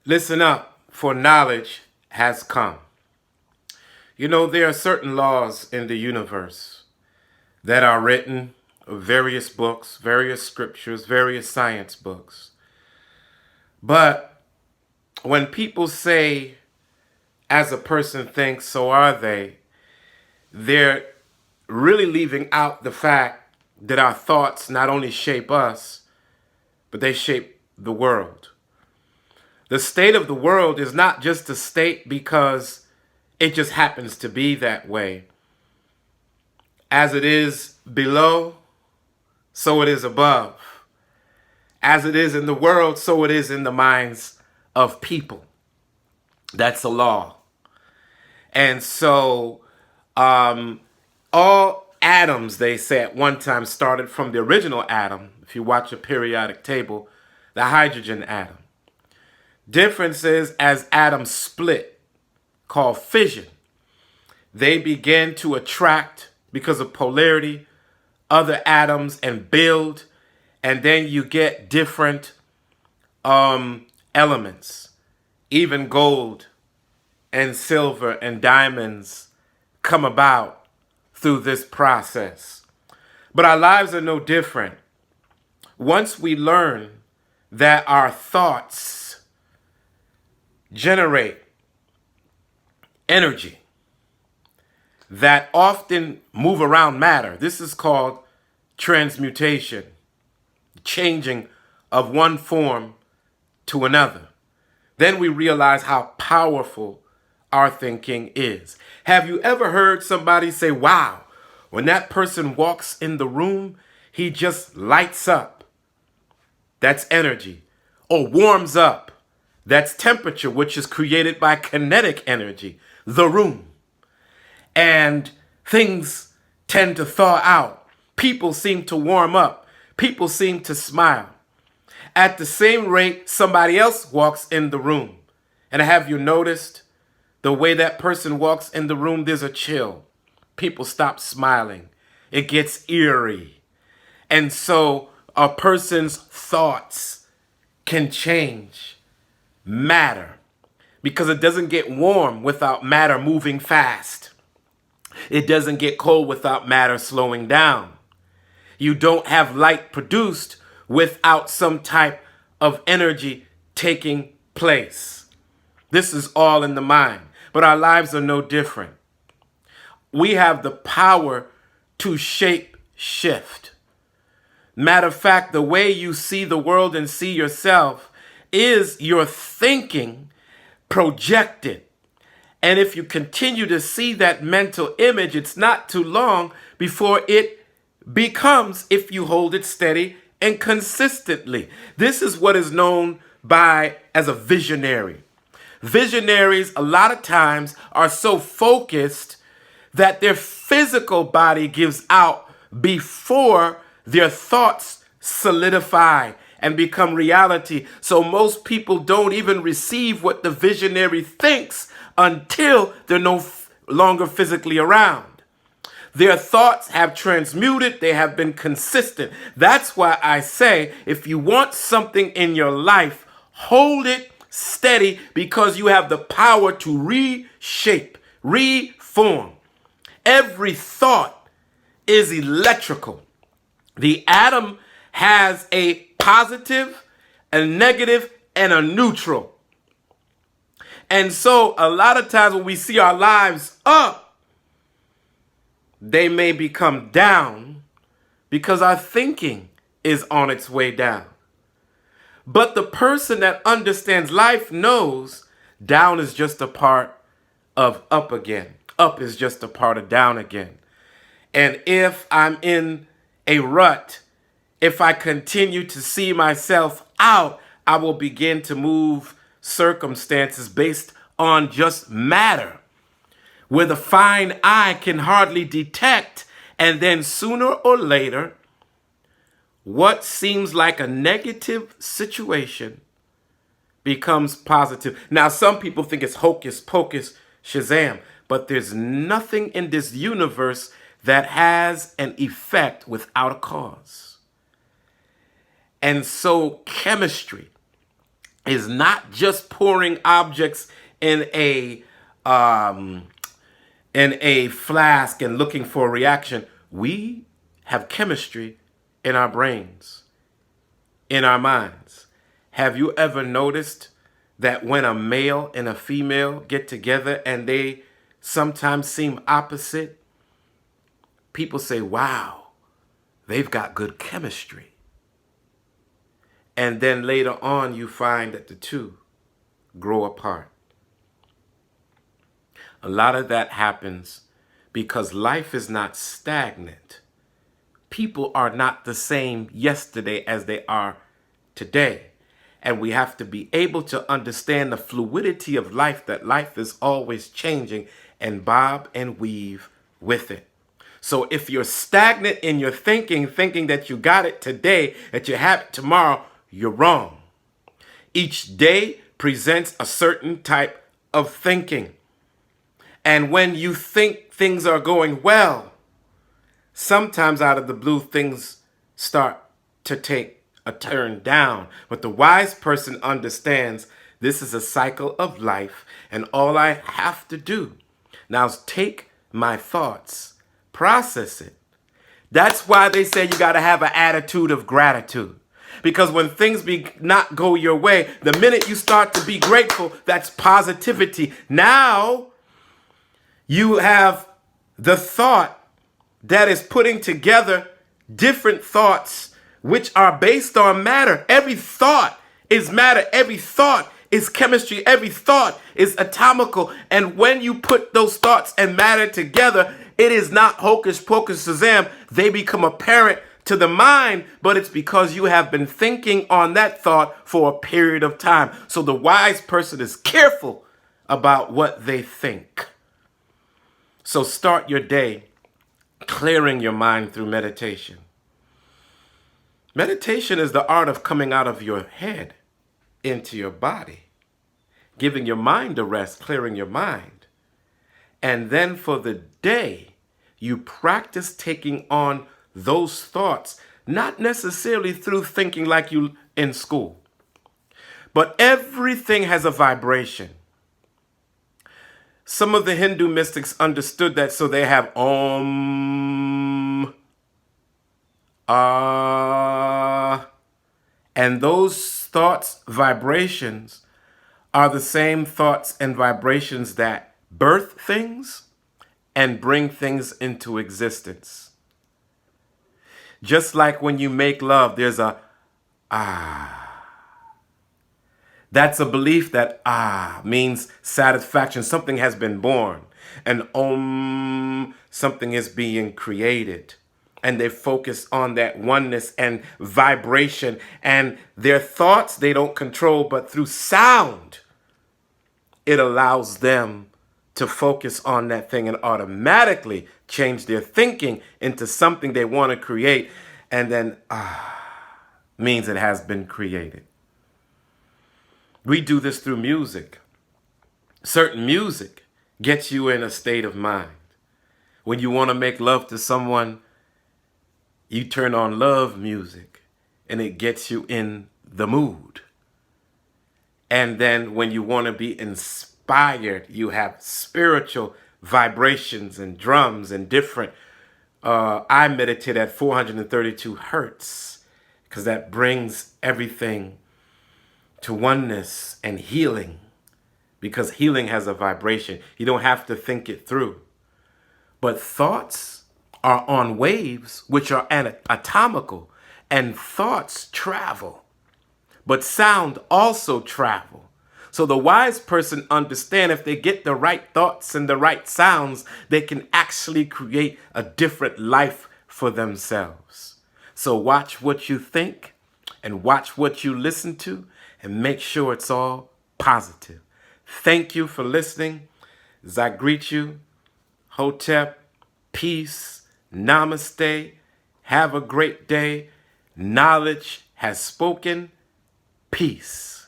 Listen up, for knowledge has come. You know, there are certain laws in the universe that are written, various books, various scriptures, various science books. But when people say, as a person thinks, so are they, they're really leaving out the fact that our thoughts not only shape us, but they shape the world. The state of the world is not just a state because it just happens to be that way. As it is below, so it is above. As it is in the world, so it is in the minds of people. That's a law. And so all atoms, they say at one time, started from the original atom. If you watch a periodic table, the hydrogen atom. Difference is as atoms split, called fission, they begin to attract, because of polarity, other atoms and build, and then you get different elements. Even gold and silver and diamonds come about through this process. But our lives are no different. Once we learn that our thoughts generate energy that often move around matter. This is called transmutation, changing of one form to another. Then we realize how powerful our thinking is. Have you ever heard somebody say, wow, when that person walks in the room, he just lights up? That's energy. Or warms up. That's temperature, which is created by kinetic energy, the room. And things tend to thaw out. People seem to warm up. People seem to smile. At the same rate, somebody else walks in the room. And have you noticed the way that person walks in the room, there's a chill. People stop smiling. It gets eerie. And so a person's thoughts can change matter, because it doesn't get warm without matter moving fast. It doesn't get cold without matter slowing down. You don't have light produced without some type of energy taking place. This is all in the mind, but our lives are no different. We have the power to shape shift. Matter of fact, the way you see the world and see yourself is your thinking projected. And if you continue to see that mental image, it's not too long before it becomes, if you hold it steady and consistently. This is what is known by as a visionary. Visionaries a lot of times are so focused that their physical body gives out before their thoughts solidify and become reality. So most people don't even receive what the visionary thinks until they're no longer physically around. Their thoughts have transmuted. They have been consistent. That's why I say, if you want something in your life, hold it steady, because you have the power to reshape, reform. Every thought is electrical. The atom has a positive, a negative, and a neutral. And so a lot of times when we see our lives up, they may become down because our thinking is on its way down. But the person that understands life knows down is just a part of up again. Up is just a part of down again. And if I'm in a rut, if I continue to see myself out, I will begin to move circumstances based on just matter, where the fine eye can hardly detect. And then sooner or later, what seems like a negative situation becomes positive. Now, some people think it's hocus pocus shazam, but there's nothing in this universe that has an effect without a cause. And so chemistry is not just pouring objects in um, a flask and looking for a reaction. We have chemistry in our brains, in our minds. Have you ever noticed that when a male and a female get together and they sometimes seem opposite, people say, wow, they've got good chemistry. And then later on, you find that the two grow apart. A lot of that happens because life is not stagnant. People are not the same yesterday as they are today. And we have to be able to understand the fluidity of life, that life is always changing, and bob and weave with it. So if you're stagnant in your thinking that you got it today, that you have it tomorrow, you're wrong. Each day presents a certain type of thinking. And when you think things are going well, sometimes out of the blue, things start to take a turn down. But the wise person understands this is a cycle of life, and all I have to do now is take my thoughts, process it. That's why they say you got to have an attitude of gratitude. Because when things not go your way, the minute you start to be grateful, that's positivity. Now you have the thought that is putting together different thoughts which are based on matter. Every thought is matter. Every thought is chemistry. Every thought is atomical. And when you put those thoughts and matter together, it is not hocus pocus shazam. They become apparent to the mind, but it's because you have been thinking on that thought for a period of time. So the wise person is careful about what they think. So start your day clearing your mind through meditation. Meditation is the art of coming out of your head into your body, giving your mind a rest, clearing your mind. And then for the day, you practice taking on those thoughts, not necessarily through thinking like you in school, but everything has a vibration. Some of the Hindu mystics understood that, so they have Om, Ah, and those thoughts, vibrations, are the same thoughts and vibrations that birth things and bring things into existence. Just like when you make love, there's a ah. That's a belief that ah means satisfaction. Something has been born. And om, something is being created. And they focus on that oneness and vibration. And their thoughts, they don't control, but through sound, it allows them to focus on that thing and automatically change their thinking into something they want to create. And then means it has been created. We do this through music. Certain music gets you in a state of mind. When you want to make love to someone, you turn on love music and it gets you in the mood. And then when you want to be inspired, you have spiritual vibrations and drums and different. I meditate at 432 hertz because that brings everything to oneness and healing, because healing has a vibration. You don't have to think it through. But thoughts are on waves, which are atomical, and thoughts travel. But sound also travel. So the wise person understands if they get the right thoughts and the right sounds, they can actually create a different life for themselves. So watch what you think and watch what you listen to and make sure it's all positive. Thank you for listening. As I greet you, Hotep, peace, namaste, have a great day. Knowledge has spoken. Peace.